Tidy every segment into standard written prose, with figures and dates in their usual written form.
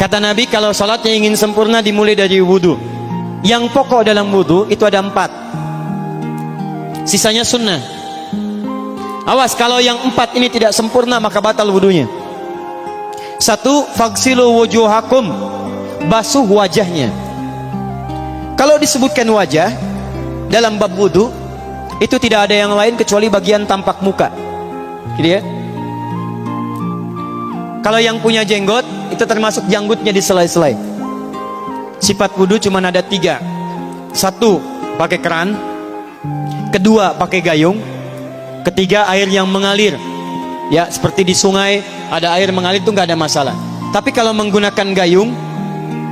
Kata Nabi, kalau salatnya ingin sempurna dimulai dari wudu. Yang pokok dalam wudu itu ada 4. Sisanya sunnah. Awas, kalau yang 4 ini tidak sempurna maka batal wudunya. 1. Faghsilu wujuhakum, basuh wajahnya. Kalau disebutkan wajah dalam bab wudu, itu tidak ada yang lain kecuali bagian tampak muka, gitu ya. Kalau yang punya jenggot, itu termasuk janggutnya di selai-selai. Sifat wudu cuma ada 3. 1, pakai keran. 2, pakai gayung. 3, air yang mengalir. Ya, seperti di sungai ada air mengalir, itu nggak ada masalah. Tapi kalau menggunakan gayung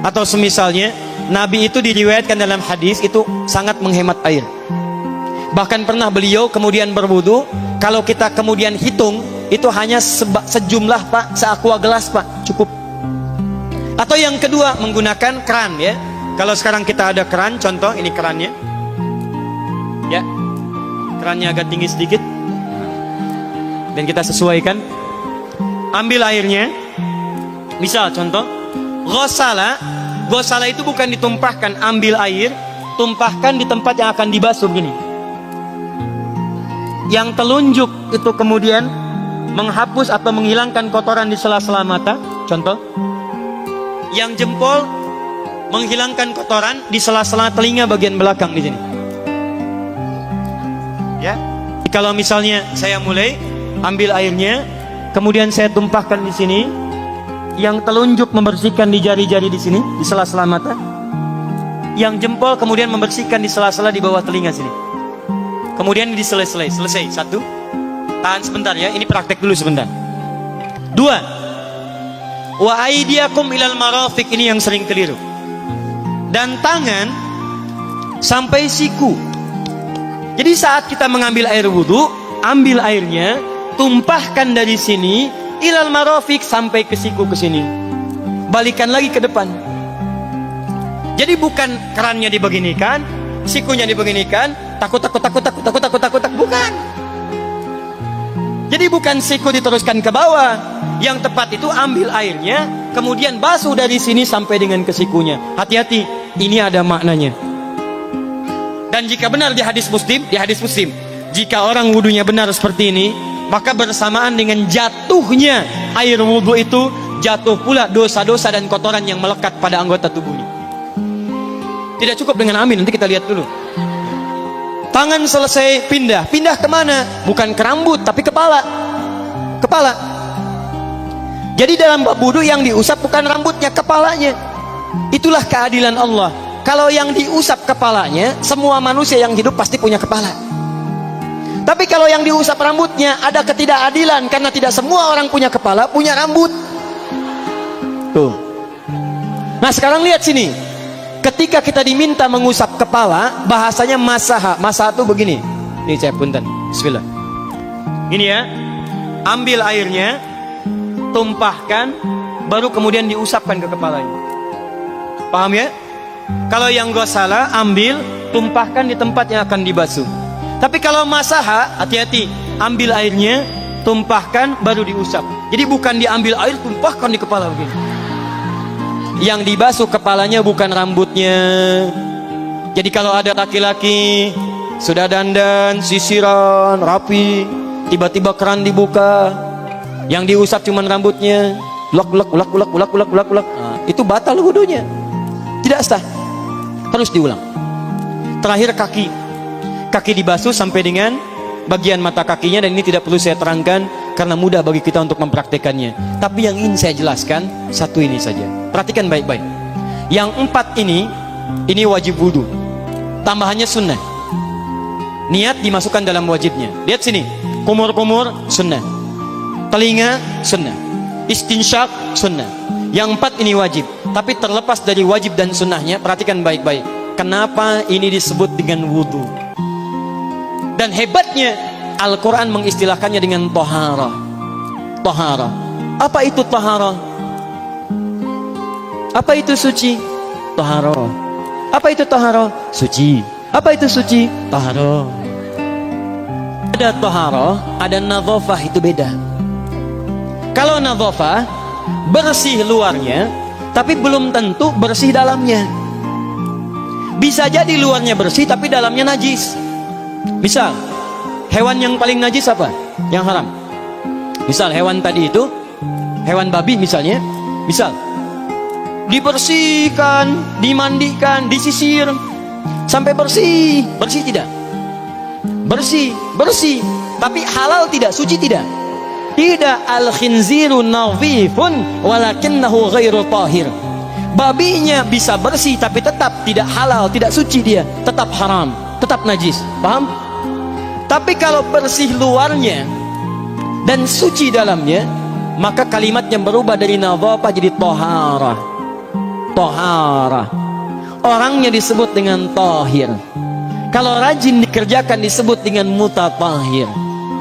atau semisalnya, Nabi itu diriwayatkan dalam hadis itu sangat menghemat air. Bahkan pernah beliau kemudian berwudu, kalau kita kemudian hitung, itu hanya sejumlah Pak, seaqua gelas Pak, cukup. Atau yang kedua, menggunakan keran ya. Kalau sekarang kita ada keran, contoh ini kerannya. Ya. Kerannya agak tinggi sedikit. Dan kita sesuaikan. Ambil airnya. Misal contoh, ghosala. Ghosala itu bukan ditumpahkan, ambil air, tumpahkan di tempat yang akan dibasuh gini. Yang telunjuk itu kemudian menghapus atau menghilangkan kotoran di sela-sela mata, contoh. Yang jempol menghilangkan kotoran di sela-sela telinga bagian belakang di sini. Ya. Kalau misalnya saya mulai ambil airnya, kemudian saya tumpahkan di sini. Yang telunjuk membersihkan di jari-jari di sini, di sela-sela mata. Yang jempol kemudian membersihkan di sela-sela di bawah telinga sini. Kemudian di selesai. 1. Tahan sebentar ya, ini praktek dulu sebentar. 2. Wa aidiakum ilal marafiq, ini yang sering keliru. Dan tangan sampai siku. Jadi saat kita mengambil air wudu, ambil airnya, tumpahkan dari sini ilal marafiq sampai ke siku ke sini. Balikan lagi ke depan. Jadi bukan kerannya dibeginikan, sikunya dibeginikan, takut, bukan. Jadi bukan siku diteruskan ke bawah. Yang tepat itu ambil airnya, kemudian basuh dari sini sampai dengan ke sikunya. Hati-hati, ini ada maknanya. Dan jika benar di hadis Muslim, jika orang wudunya benar seperti ini, maka bersamaan dengan jatuhnya air wudu itu, jatuh pula dosa-dosa dan kotoran yang melekat pada anggota tubuhnya. Tidak cukup dengan amin, nanti kita lihat dulu. Tangan selesai pindah kemana? Bukan ke rambut, tapi kepala. Jadi dalam bab wudu yang diusap bukan rambutnya, kepalanya. Itulah keadilan Allah. Kalau yang diusap kepalanya, semua manusia yang hidup pasti punya kepala. Tapi kalau yang diusap rambutnya, ada ketidakadilan, karena tidak semua orang punya kepala, punya rambut. Tuh. Nah sekarang lihat sini. Ketika kita diminta mengusap kepala, bahasanya masaha. Masaha itu begini. Ini saya punten. Bismillah. Ini ya. Ambil airnya, tumpahkan, baru kemudian diusapkan ke kepalanya. Paham ya? Kalau yang ghosala, ambil, tumpahkan di tempat yang akan dibasuh. Tapi kalau masaha, hati-hati. Ambil airnya, tumpahkan, baru diusap. Jadi bukan diambil air, tumpahkan di kepala begini. Yang dibasuh kepalanya bukan rambutnya. Jadi kalau ada laki-laki sudah dandan, sisiran, rapi, tiba-tiba keran dibuka, yang diusap cuma rambutnya, ulak. Nah, itu batal wudunya. Tidak sah. Harus diulang. Terakhir kaki dibasuh sampai dengan bagian mata kakinya, dan ini tidak perlu saya terangkan karena mudah bagi kita untuk mempraktekannya. Tapi yang ingin saya jelaskan satu ini saja. Perhatikan baik-baik. Yang 4 ini wajib wudu. Tambahannya sunnah. Niat dimasukkan dalam wajibnya. Lihat sini. Kumur-kumur sunnah. Telinga sunnah. Istinsyak sunnah. Yang 4 ini wajib. Tapi terlepas dari wajib dan sunnahnya, perhatikan baik-baik. Kenapa ini disebut dengan wudu? Dan hebatnya Al-Quran mengistilahkannya dengan toharah. Toharah. Apa itu toharah? Apa itu suci? Toharah. Apa itu toharah? Suci. Apa itu suci? Toharah. Ada toharah, ada nadhafah, itu beda. Kalau nadhafah, bersih luarnya, tapi belum tentu bersih dalamnya. Bisa jadi luarnya bersih tapi dalamnya najis. Misal, hewan yang paling najis apa? Yang haram. Misal hewan tadi itu, hewan babi misalnya, misal dibersihkan, dimandikan, disisir sampai bersih. Bersih tidak? Bersih, bersih. Tapi halal tidak? Suci tidak? Tidak. Al-khinziru nadhifun walakinnahu ghairu tahir. Babinya bisa bersih tapi tetap tidak halal, tidak suci dia, tetap haram, tetap najis. Paham? Tapi kalau bersih luarnya dan suci dalamnya, maka kalimatnya berubah dari nadhafah jadi taharah. Taharah. Orangnya disebut dengan tahir. Kalau rajin dikerjakan disebut dengan mutatahhir.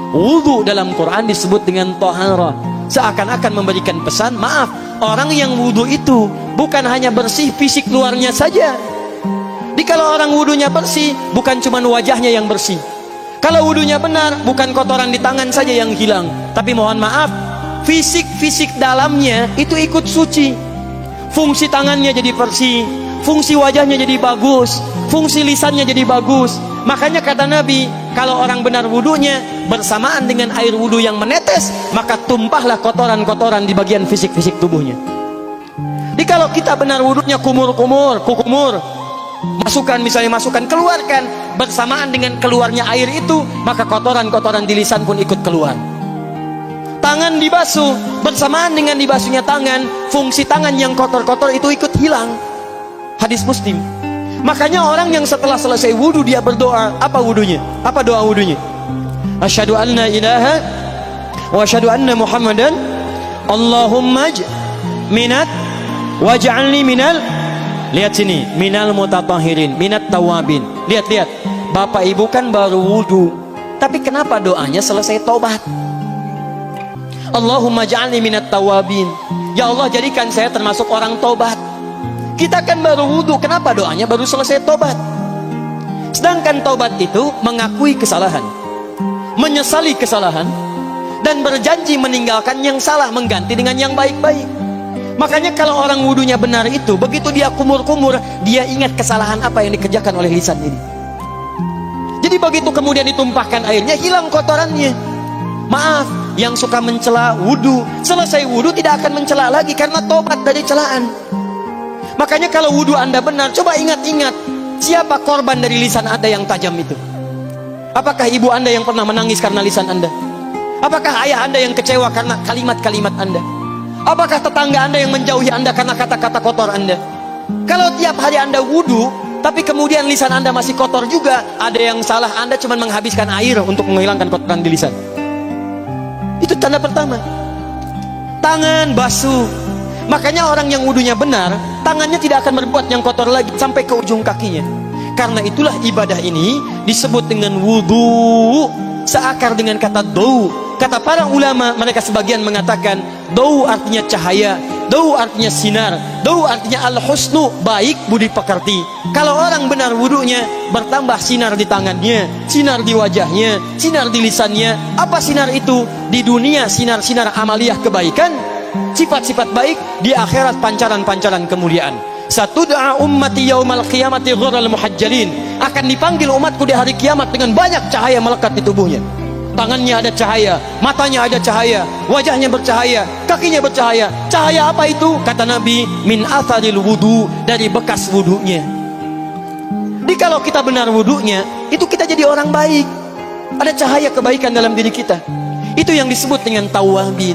Wudu dalam Quran disebut dengan taharah. Seakan-akan memberikan pesan, maaf, orang yang wudu itu bukan hanya bersih fisik luarnya saja. Jadi kalau orang wudunya bersih, bukan cuma wajahnya yang bersih. Kalau wudunya benar, bukan kotoran di tangan saja yang hilang, tapi mohon maaf, fisik dalamnya itu ikut suci. Fungsi tangannya jadi bersih, fungsi wajahnya jadi bagus, fungsi lisannya jadi bagus. Makanya kata Nabi, kalau orang benar wudunya bersamaan dengan air wudu yang menetes, maka tumpahlah kotoran-kotoran di bagian fisik-fisik tubuhnya. Jadi kalau kita benar wudunya kumur-kumur, kukumur, masukkan, misalnya masukkan, keluarkan, bersamaan dengan keluarnya air itu, maka kotoran-kotoran di lisan pun ikut keluar. Tangan dibasuh, bersamaan dengan dibasuhnya tangan, fungsi tangan yang kotor-kotor itu ikut hilang. Hadis Muslim. Makanya orang yang setelah selesai wudu dia berdoa, apa wudunya? Apa doa wudunya? Asyhadu anna ilaha wa asyhadu anna Muhammadan Allahumma minat waj'alni minal, lihat sini, minal mutatahhirin, minat tawabin. Lihat, Bapak Ibu kan baru wudu, tapi kenapa doanya selesai tobat? Allahumma ja'alni minat tawabin. Ya Allah, jadikan saya termasuk orang tobat. Kita kan baru wudu, kenapa doanya baru selesai tobat? Sedangkan tobat itu mengakui kesalahan, menyesali kesalahan, dan berjanji meninggalkan yang salah, mengganti dengan yang baik-baik. Makanya kalau orang wudunya benar itu, begitu dia kumur-kumur, dia ingat kesalahan apa yang dikerjakan oleh lisan ini. Jadi begitu kemudian ditumpahkan airnya, hilang kotorannya. Maaf, yang suka mencela wudu, selesai wudu tidak akan mencela lagi karena tobat dari celaan. Makanya kalau wudu Anda benar, coba ingat-ingat, siapa korban dari lisan Anda yang tajam itu? Apakah ibu Anda yang pernah menangis karena lisan Anda? Apakah ayah Anda yang kecewa karena kalimat-kalimat Anda? Apakah tetangga Anda yang menjauhi Anda karena kata-kata kotor Anda? Kalau tiap hari Anda wudu, tapi kemudian lisan Anda masih kotor juga, ada yang salah. Anda cuma menghabiskan air untuk menghilangkan kotoran di lisan. Itu tanda pertama. Tangan basuh. Makanya orang yang wudunya benar, tangannya tidak akan berbuat yang kotor lagi sampai ke ujung kakinya. Karena itulah ibadah ini disebut dengan wudu, seakar dengan kata dau. Kata para ulama, mereka sebagian mengatakan dau artinya cahaya, dau artinya sinar, dau artinya al-husnu, baik budi pekerti. Kalau orang benar wudunya, bertambah sinar di tangannya, sinar di wajahnya, sinar di lisannya. Apa sinar itu? Di dunia sinar-sinar amaliyah kebaikan, sifat-sifat baik, di akhirat pancaran-pancaran kemuliaan. Satud'a ummati yaumal qiyamati ghurral muhajjalin, akan dipanggil umatku di hari kiamat dengan banyak cahaya melekat di tubuhnya. Tangannya ada cahaya, matanya ada cahaya, wajahnya bercahaya, kakinya bercahaya. Cahaya apa itu? Kata Nabi, min atharil wudu, dari bekas wudunya. Jadi kalau kita benar wudunya, itu kita jadi orang baik. Ada cahaya kebaikan dalam diri kita. Itu yang disebut dengan tawabin.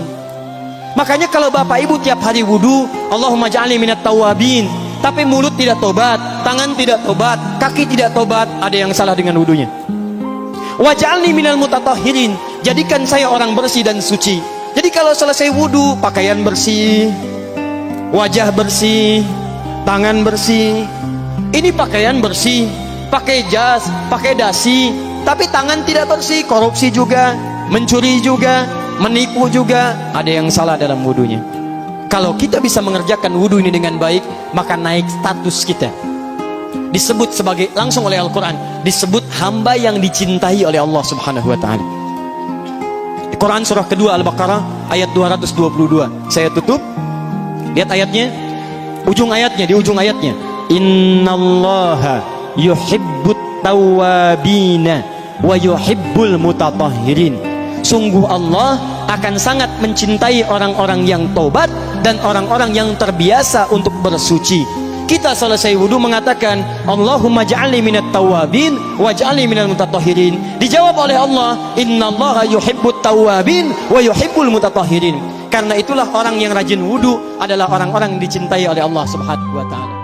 Makanya kalau Bapak Ibu tiap hari wudu, Allahumma ja'alni minat tawabin, tapi mulut tidak tobat, tangan tidak tobat, kaki tidak tobat, ada yang salah dengan wudunya. Waj'alni minal mutatahhirin, jadikan saya orang bersih dan suci. Jadi kalau selesai wudu, pakaian bersih, wajah bersih, tangan bersih. Ini pakaian bersih, pakai jas, pakai dasi, tapi tangan tidak bersih, korupsi juga, mencuri juga, menipu juga, ada yang salah dalam wudunya. Kalau kita bisa mengerjakan wudu ini dengan baik, maka naik status kita. Disebut sebagai, langsung oleh Al-Quran, disebut hamba yang dicintai oleh Allah Subhanahu wa ta'ala. Di Quran surah kedua Al-Baqarah ayat 222. Saya tutup. Lihat ayatnya. Ujung ayatnya, di ujung ayatnya, innallaha yuhibbut tawwabina wa yuhibbul mutatahhirin. Sungguh Allah akan sangat mencintai orang-orang yang tobat dan orang-orang yang terbiasa untuk bersuci. Kita selesai wudu mengatakan Allahumma ja'alni minat tawwabin waj'alni minal mutatahhirin. Dijawab oleh Allah, innallaha yuhibbut tawwabin wa yuhibbul mutatahhirin. Karena itulah orang yang rajin wudu adalah orang-orang yang dicintai oleh Allah Subhanahu wa taala.